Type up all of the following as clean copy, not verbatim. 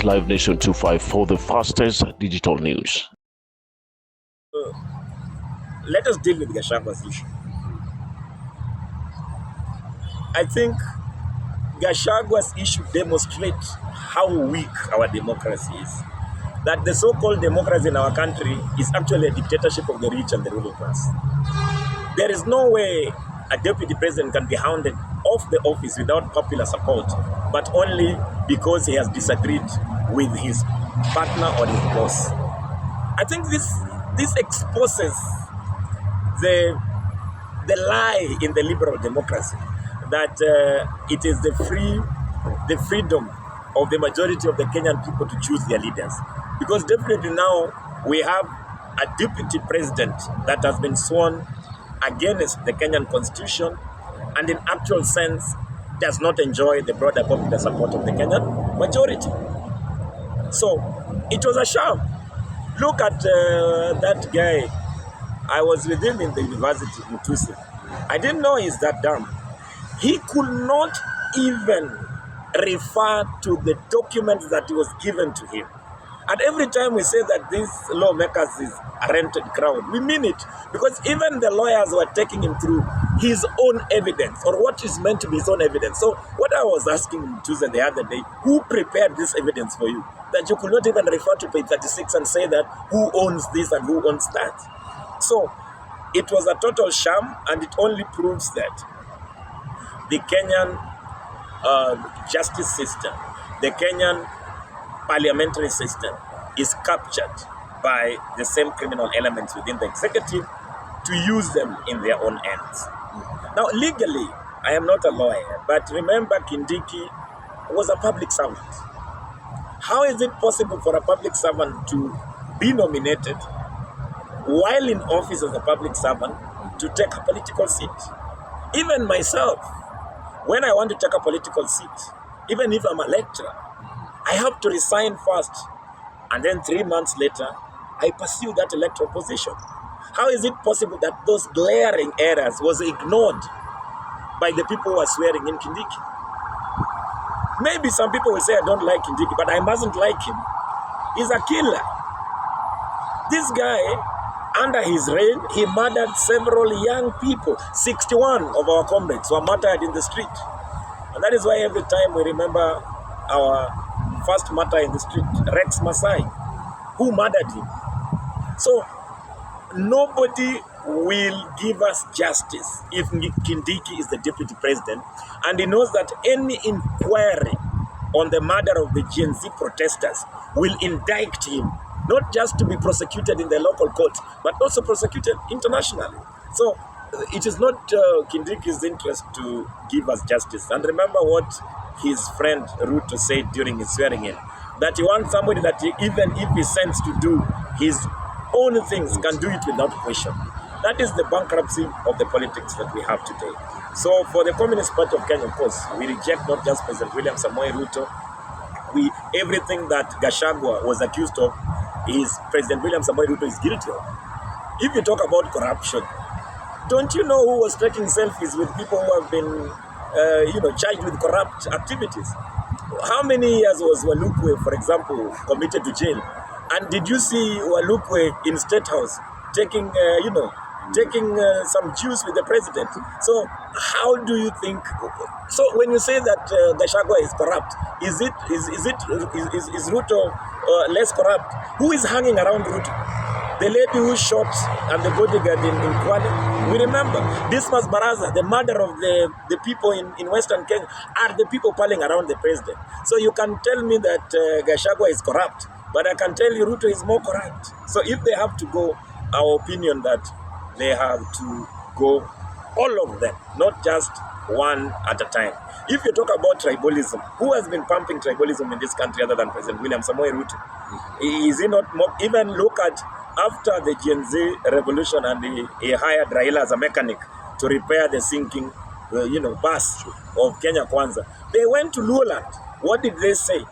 Live Nation 254, the fastest digital news. Let us deal with Gachagua's issue. I think Gachagua's issue demonstrates how weak our democracy is. That the so-called democracy in our country is actually a dictatorship of the rich and the ruling class. There is no way a deputy president can be hounded off the office without popular support, but only because he has disagreed with his partner or his boss. I think this exposes the lie in the liberal democracy that it is the freedom of the majority of the Kenyan people to choose their leaders. Because definitely now we have a deputy president that has been sworn against the Kenyan constitution and in actual sense does not enjoy the broader popular support of the Kenyan majority. So it was a sham. Look at that guy. I was with him in the university in Tucson. I didn't know he's that dumb. He could not even refer to the documents that was given to him. And every time we say that these lawmakers is a rented crowd, we mean it. Because even the lawyers were taking him through his own evidence, or what is meant to be his own evidence. So what I was asking him Tuesday the other day, who prepared this evidence for you? That you could not even refer to page 36 and say that who owns this and who owns that. So it was a total sham, and it only proves that the Kenyan justice system, the Kenyan parliamentary system is captured by the same criminal elements within the executive to use them in their own ends. Now, legally, I am not a lawyer, but remember Kindiki was a public servant. How is it possible for a public servant to be nominated while in office as a public servant to take a political seat? Even myself, when I want to take a political seat, even if I'm a lecturer, I have to resign first, and then 3 months later, I pursue that electoral position. How is it possible that those glaring errors was ignored by the people who are swearing in Kindiki? Maybe some people will say I don't like Kindiki, but I mustn't like him. He's a killer. This guy, under his reign, he murdered several young people. 61 of our comrades were murdered in the street. And that is why every time we remember our first martyr in the street, Rex Masai, who murdered him. So nobody will give us justice if Kindiki is the deputy president, and he knows that any inquiry on the murder of the Gen Z protesters will indict him, not just to be prosecuted in the local court, but also prosecuted internationally. So it is not Kindiki's interest to give us justice. And remember what his friend Ruto said during his swearing in, that he wants somebody that even if he sends to do his own things, can do it without question. That is the bankruptcy of the politics that we have today. So for the Communist Party of Kenya, of course, we reject not just President William Samoei Ruto. Everything that Gachagua was accused of is President William Samoei Ruto is guilty of. If you talk about corruption, don't you know who was taking selfies with people who have been charged with corrupt activities? How many years was Walukwe, for example, committed to jail? And did you see Walukwe in State House taking some juice with the president? So how do you think? So when you say that Gachagua is corrupt, is Ruto less corrupt? Who is hanging around Ruto? The lady who shot and the bodyguard in Kwale. We remember Dismas Baraza, the murder of the people in Western Kenya, are the people piling around the president. So you can tell me that Gachagua is corrupt, but I can tell you Ruto is more corrupt. So if they have to go, our opinion that they have to go all of them, not just one at a time. If you talk about tribalism, who has been pumping tribalism in this country other than President William Samoei Ruto? Is he not more? Even look at after the Gen Z revolution, and he hired Raila as a mechanic to repair the sinking bus of Kenya Kwanza. They went to Luoland. What did they say?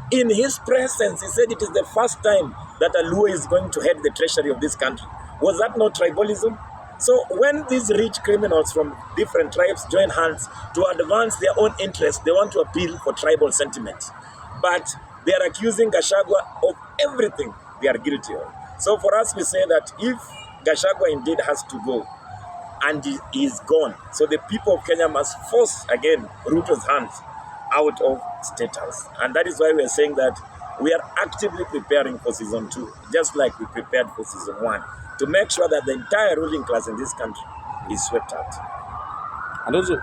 In his presence, he said it is the first time that a Luo is going to head the treasury of this country. Was that not tribalism? So when these rich criminals from different tribes join hands to advance their own interests, they want to appeal for tribal sentiment. But They are accusing Gachagua of everything they are guilty of. So for us, we say that if Gachagua indeed has to go, and he is gone, so the people of Kenya must force again Ruto's hands out of State House. And that is why we are saying that we are actively preparing for season 2, just like we prepared for season 1, to make sure that the entire ruling class in this country is swept out. And also